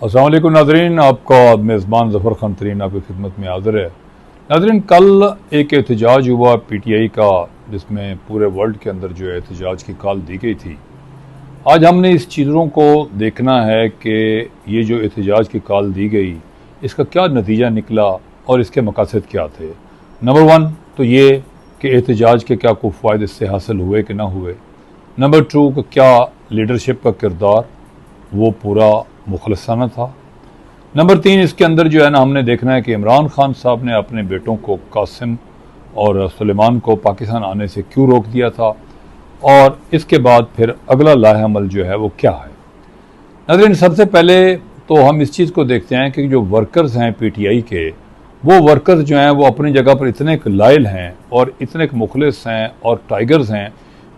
अस्सलाम वालेकुम नाज़रीन, आपका मेज़बान ज़फ़र खान तरीन आपकी खिदमत में हाज़िर है। नाज़रीन, कल एक एहतजाज हुआ PTI का, जिसमें पूरे वर्ल्ड के अंदर जो है एहतजाज की कॉल दी गई थी। आज हमने इस चीज़ों को देखना है कि ये जो एहतजाज की कॉल दी गई, इसका क्या नतीजा निकला और इसके मकासद क्या थे। नंबर 1 तो ये कि एहतजाज के क्या कोई फ़ायदे इससे हासिल हुए कि ना हुए। नंबर 2 कि क्या लीडरशिप का किरदार वो पूरा मुखलसाना था। नंबर 3 इसके अंदर जो है ना, हमने देखना है कि इमरान खान साहब ने अपने बेटों को कासिम और सुलेमान को पाकिस्तान आने से क्यों रोक दिया था, और इसके बाद फिर अगला लाहेअमल जो है वो क्या है। नाज़रीन, सबसे पहले तो हम इस चीज़ को देखते हैं कि जो वर्कर्स हैं PTI के, वो वर्कर्स जो हैं वो अपनी जगह पर इतने लायल हैं और इतने मुखलिस हैं और टाइगर्स हैं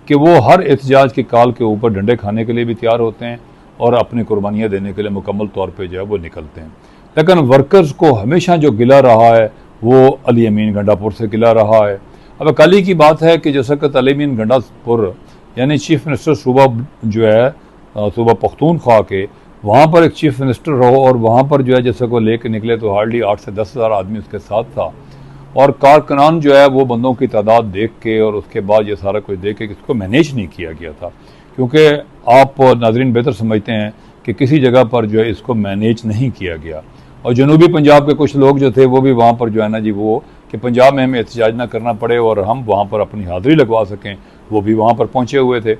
कि वो हर एहतजाज की कॉल के ऊपर डंडे खाने के लिए भी तैयार होते हैं और अपनी कुर्बानियाँ देने के लिए मुकम्मल तौर पे जो है वो निकलते हैं। लेकिन वर्कर्स को हमेशा जो गिला रहा है वो अली अमीन गंडापुर से गिला रहा है। अब कल ही की बात है कि जैसा कि अली अमीन गंडापुर यानी चीफ मिनिस्टर सूबा जो है सूबा पख्तूनख्वा के, वहाँ पर एक चीफ मिनिस्टर रहो और वहाँ पर जो है जैसे को लेकर निकले तो हार्डली 8 से 10 हज़ार आदमी उसके साथ था, और कारकुनान जो है वो बंदों की तादाद देख के और उसके बाद ये सारा कुछ देख के इसको मैनेज नहीं किया गया था। क्योंकि आप नाज़रीन बेहतर समझते हैं कि किसी जगह पर जो है इसको मैनेज नहीं किया गया, और जनूबी पंजाब के कुछ लोग जो थे वो भी वहाँ पर जो है ना जी, वो कि पंजाब में हमें एहतजाज ना करना पड़े और हम वहाँ पर अपनी हाज़िरी लगवा सकें, वो भी वहाँ पर पहुँचे हुए थे।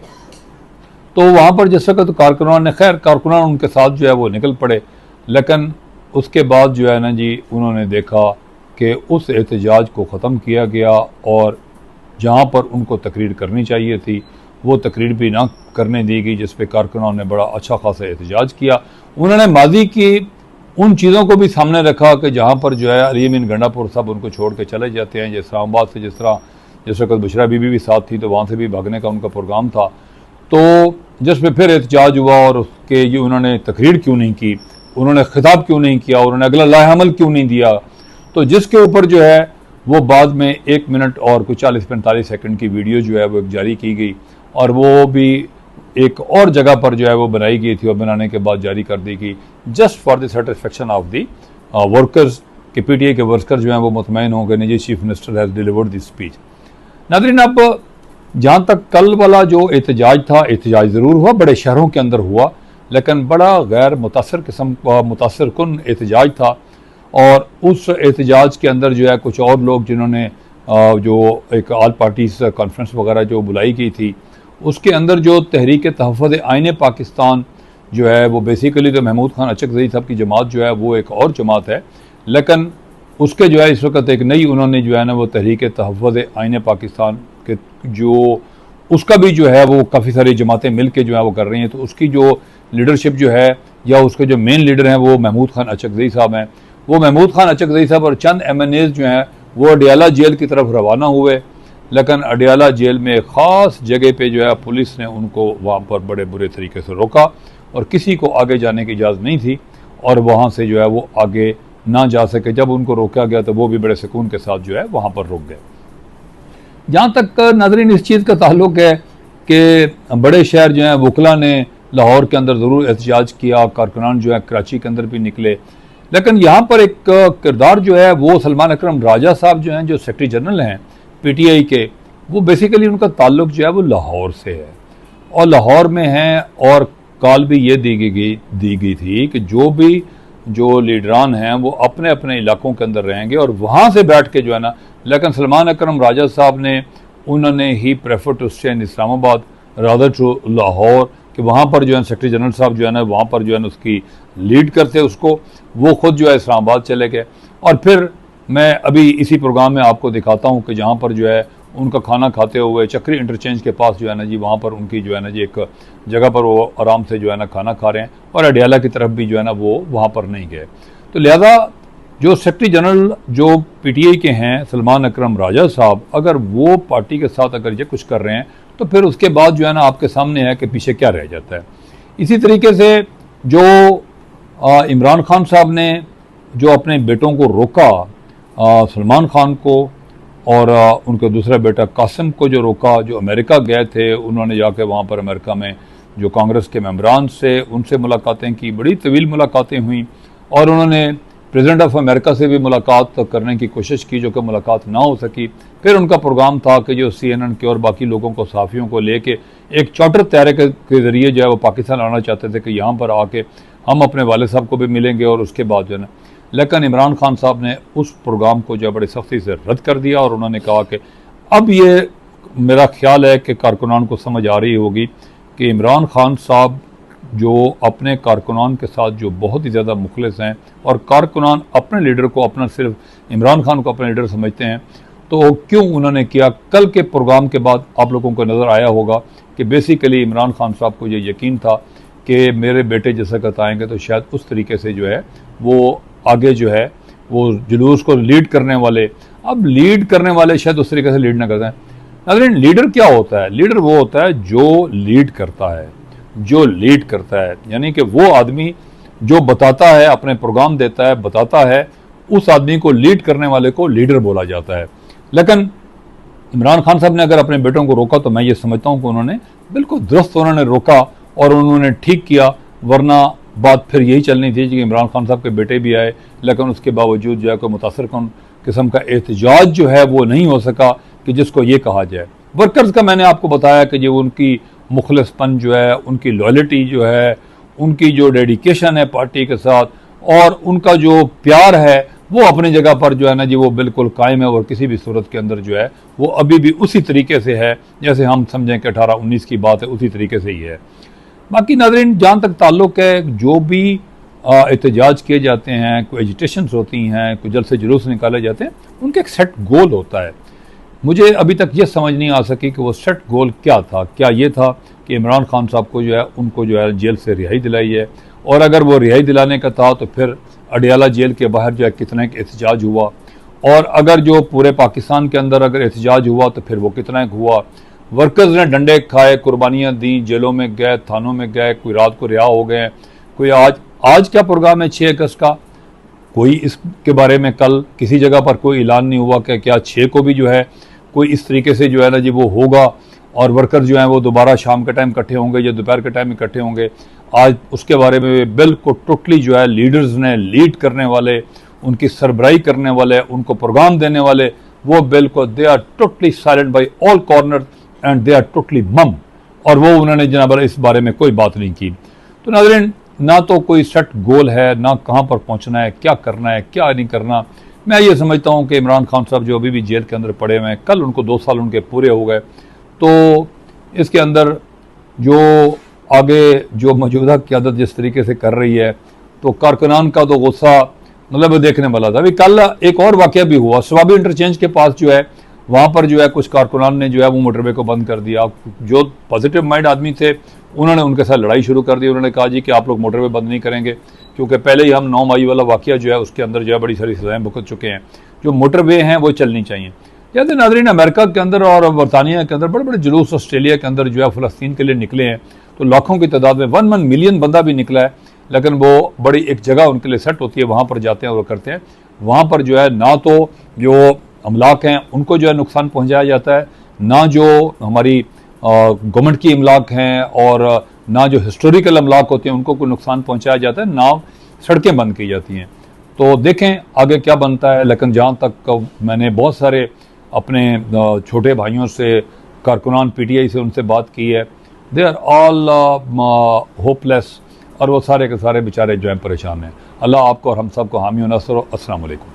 तो वहाँ पर जिस वक्त कारकुनान ने, खैर कारकुनान उनके साथ जो है वो निकल पड़े, लेकिन उसके बाद जो है ना जी, उन्होंने देखा कि उस एहतजाज को ख़त्म किया गया और जहाँ पर उनको तकरीर करनी चाहिए थी वो तकरीर भी ना करने दी गई, जिस पे कारकुनान ने बड़ा अच्छा खासा एहतजाज किया। उन्होंने माजी की उन चीज़ों को भी सामने रखा कि जहाँ पर जो है अली अमीन गंडापुर साहब उनको छोड़ के चले जाते हैं, जैसे इस्लामाबाद से जिस वक्त बुशरा बीबी भी साथ थी तो वहाँ से भी भागने का उनका प्रोग्राम था। तो जिस पे फिर एहतजाज हुआ और उसके ये उन्होंने तकरीर क्यों नहीं की, उन्होंने खिताब क्यों नहीं किया, उन्होंने अगला लाहेअमल क्यों नहीं दिया, तो जिसके ऊपर जो है वो बाद में 1 मिनट और कुछ 40-45 सेकंड की वीडियो जो है वो एक जारी की गई, और वो भी एक और जगह पर जो है वो बनाई गई थी और बनाने के बाद जारी कर दी गई, just for the satisfaction of the workers के PTI के वर्कर्स जो हैं वो मुतमईन हो गए, जी chief minister has delivered the speech. नाज़रीन, अब जहाँ तक कल वाला जो एहतजाज था, एहतजाज ज़रूर हुआ, बड़े शहरों के अंदर हुआ, लेकिन बड़ा गैर मुतासर किस्म का मुतासर कुन एहतजाज था। और उस एहतजाज के अंदर जो है कुछ और लोग जिन्होंने जो एक ऑल पार्टीज कॉन्फ्रेंस वगैरह जो बुलाई गई थी, उसके अंदर जो तहरीक तहफ़्फ़ुज़ आईन पाकिस्तान जो है वो बेसिकली तो महमूद खान अचकज़ई साहब की जमात जो है वो एक और जमात है, लेकिन उसके जो है इस वक्त एक नई उन्होंने जो है ना वो तहरीक तहफ़्फ़ुज़ आईन पाकिस्तान के जो उसका भी जो है वो काफ़ी सारी जमातें मिल के जो है वो कर रही हैं। तो उसकी जो लीडरशिप जो है या उसके जो मेन लीडर हैं वो महमूद खान अचकज़ई साहब हैं। वो महमूद खान अचकज़ई साहब और चंद MNAs जो हैं वो अडियाला जेल की तरफ रवाना हुए, लेकिन अडियाला जेल में ख़ास जगह पे जो है पुलिस ने उनको वहाँ पर बड़े बुरे तरीके से रोका और किसी को आगे जाने की इजाज़त नहीं थी, और वहाँ से जो है वो आगे ना जा सके। जब उनको रोका गया तो वो भी बड़े सुकून के साथ जो है वहाँ पर रुक गए। जहाँ तक नाज़रीन इस चीज़ का ताल्लुक़ है कि बड़े शहर जो हैं, वकला ने लाहौर के अंदर ज़रूर एहतजाज किया, कारकुनान जो है कराची के अंदर भी निकले, लेकिन यहाँ पर एक किरदार जो है वो सलमान अकरम राजा साहब जो हैं, जो सेक्रेटरी जनरल हैं PTI के, वो बेसिकली उनका ताल्लुक़ जो है वो लाहौर से है और लाहौर में हैं। और कॉल भी ये दी गई थी कि जो लीडरान हैं वो अपने अपने इलाकों के अंदर रहेंगे और वहाँ से बैठ के जो है ना, लेकिन सलमान अकरम राजा साहब ने उन्होंने ही prefer to stay in Islamabad rather to Lahore, कि वहाँ पर जो है सेक्रेटरी जनरल साहब जो है ना वहाँ पर जो है ना उसकी लीड करते उसको, वो खुद जो है इस्लामाबाद चले गए। और फिर मैं अभी इसी प्रोग्राम में आपको दिखाता हूँ कि जहाँ पर जो है उनका खाना खाते हुए चक्री इंटरचेंज के पास जो है ना जी, वहाँ पर उनकी जो है ना जी एक जगह पर वो आराम से जो है ना खाना खा रहे हैं, और अडियाला की तरफ भी जो है ना वो वहाँ पर नहीं गए। तो लिहाजा जो सेक्रेटरी जनरल जो PTI के हैं सलमान अकरम राजा साहब, अगर वो पार्टी के साथ अगर ये कुछ कर रहे हैं तो फिर उसके बाद जो है ना आपके सामने है कि पीछे क्या रह जाता है। इसी तरीके से जो इमरान खान साहब ने जो अपने बेटों को रोका, सलमान खान को और उनका दूसरा बेटा कासिम को जो रोका, जो अमेरिका गए थे, उन्होंने जाके वहाँ पर अमेरिका में जो कांग्रेस के मेंबरान से उनसे मुलाकातें की, बड़ी तवील मुलाकातें हुई और उन्होंने प्रेसिडेंट ऑफ अमेरिका से भी मुलाकात करने की कोशिश की, जो कि मुलाकात ना हो सकी। फिर उनका प्रोग्राम था कि जो CNN के और बाकी लोगों को, सहाफ़ियों को लेके एक चार्टर तैयारी के ज़रिए जो है वो पाकिस्तान आना चाहते थे कि यहाँ पर आके हम अपने वाले साहब को भी मिलेंगे और उसके बाद जो है ना, लेकिन इमरान खान साहब ने उस प्रोग्राम को जो है बड़ी सख्ती से रद्द कर दिया और उन्होंने कहा कि अब ये मेरा ख्याल है कि कारकुनान को समझ आ रही होगी कि इमरान खान साहब जो अपने कारकुनान के साथ जो बहुत ही ज़्यादा मुखलिस हैं और कारकुनान अपने लीडर को, अपना सिर्फ इमरान खान को अपना लीडर समझते हैं, तो क्यों उन्होंने किया। कल के प्रोग्राम के बाद आप लोगों को नज़र आया होगा कि बेसिकली इमरान खान साहब को ये यकीन था कि मेरे बेटे जैसा बताएंगे तो शायद उस तरीके से जो है वो आगे जो है वो जुलूस को लीड करने वाले, अब लीड करने वाले शायद उस तरीके से लीड ना करते हैं। नाज़रीन, लीडर क्या होता है? लीडर वो होता है जो लीड करता है, जो लीड करता है, यानी कि वो आदमी जो बताता है, अपने प्रोग्राम देता है, बताता है, उस आदमी को लीड करने वाले को लीडर बोला जाता है। लेकिन इमरान खान साहब ने अगर अपने बेटों को रोका तो मैं ये समझता हूँ कि उन्होंने बिल्कुल दुरुस्त उन्होंने रोका और उन्होंने ठीक किया, वरना बात फिर यही चलनी थी कि इमरान खान साहब के बेटे भी आए, लेकिन उसके बावजूद जो है कोई मुतासर कौन किस्म का एहतजाज जो है वो नहीं हो सका कि जिसको ये कहा जाए। वर्कर्स का मैंने आपको बताया कि जो उनकी मुखलिसपन जो है, उनकी लॉयल्टी जो है, उनकी जो डेडिकेशन है पार्टी के साथ और उनका जो प्यार है वो अपनी जगह पर जो है ना जी वो बिल्कुल कायम है और किसी भी सूरत के अंदर जो है वो अभी भी उसी तरीके से है जैसे हम समझें कि 18-19 की बात है, उसी तरीके से ही है। बाकी नाज़रीन, जहाँ तक ताल्लुक़ है, जो भी एहतजाज किए जाते हैं, कोई एजिटेशंस होती हैं, कोई जलसे जुलूस निकाले जाते हैं, उनका एक सेट गोल होता है। मुझे अभी तक ये समझ नहीं आ सकी कि वो सेट गोल क्या था। क्या ये था कि इमरान खान साहब को जो है उनको जो है जेल से रिहाई दिलाई है, और अगर वो रिहाई दिलाने का था तो फिर अडियाला जेल के बाहर जो है कितना एक एहतजाज हुआ, और अगर जो पूरे पाकिस्तान के अंदर अगर एहतजाज हुआ तो फिर वो कितना एक हुआ। वर्कर्स ने डंडे खाए, कुर्बानियाँ दी, जेलों में गए, थानों में गए, कोई रात को रिहा हो गए, कोई आज क्या प्रोग्राम है 6 अगस्त का, कोई इसके बारे में कल किसी जगह पर कोई ऐलान नहीं हुआ कि क्या 6 को भी जो है कोई इस तरीके से जो है ना जी वो होगा और वर्कर जो हैं वो दोबारा शाम के टाइम इकट्ठे होंगे या दोपहर के टाइम इकट्ठे होंगे। आज उसके बारे में बिल्कुल टोटली जो है लीडर्स ने, लीड करने वाले, उनकी सरबराही करने वाले, उनको प्रोग्राम देने वाले, वो बिल्कुल they are totally silent by all corner and they are totally mum, और वो उन्होंने जनाब इस बारे में कोई बात नहीं की। तो नाज़रीन, ना तो कोई सेट गोल है, ना कहाँ पर पहुँचना है, क्या करना है, क्या नहीं करना। मैं ये समझता हूँ कि इमरान खान साहब जो अभी भी जेल के अंदर पड़े हुए हैं, कल उनको 2 साल उनके पूरे हो गए, तो इसके अंदर जो आगे जो मौजूदा क़यादत जिस तरीके से कर रही है, तो कारकुनान का तो गुस्सा मतलब देखने वाला था। अभी कल एक और वाक़या भी हुआ, स्वाबी इंटरचेंज के पास जो है वहाँ पर जो है कुछ कारकुनान ने जो है वो मोटरवे को बंद कर दिया। जो पॉजिटिव माइंड आदमी थे उन्होंने उनके साथ लड़ाई शुरू कर दी। उन्होंने कहा जी कि आप लोग मोटरवे बंद नहीं करेंगे, क्योंकि पहले ही हम 9 मई वाला वाक़या जो है उसके अंदर जो है बड़ी सारी सज़ाएँ भुगत चुके हैं। जो मोटरवे हैं वो चलनी चाहिए। जैसे नाज़रीन, अमेरिका के अंदर और बरतानिया के अंदर बड़े बड़े जुलूस, ऑस्ट्रेलिया के अंदर जो है फ़लस्तीन के लिए निकले हैं, तो लाखों की तादाद में 1 मिलियन बंदा भी निकला है, लेकिन वो बड़ी एक जगह उनके लिए सेट होती है, वहाँ पर जाते हैं और वो करते हैं। वहाँ पर जो है ना तो जो अमलाक हैं उनको जो है नुकसान पहुँचाया जाता है, ना जो हमारी गवर्नमेंट की अमलाक हैं और ना जो हिस्टोरिकल अमलाक होते हैं उनको कोई नुकसान पहुँचाया जाता है, ना सड़कें बंद की जाती हैं। तो देखें आगे क्या बनता है। लेकिन जहाँ तक मैंने बहुत सारे अपने छोटे भाइयों से, कारकुनान PTI से उनसे बात की है, दे आर ऑल होपलेस, और वो सारे के सारे बेचारे जो हैं परेशान हैं। अल्लाह आपको और हम सब को हामी और नसर हो। अस्सलाम वालेकुम।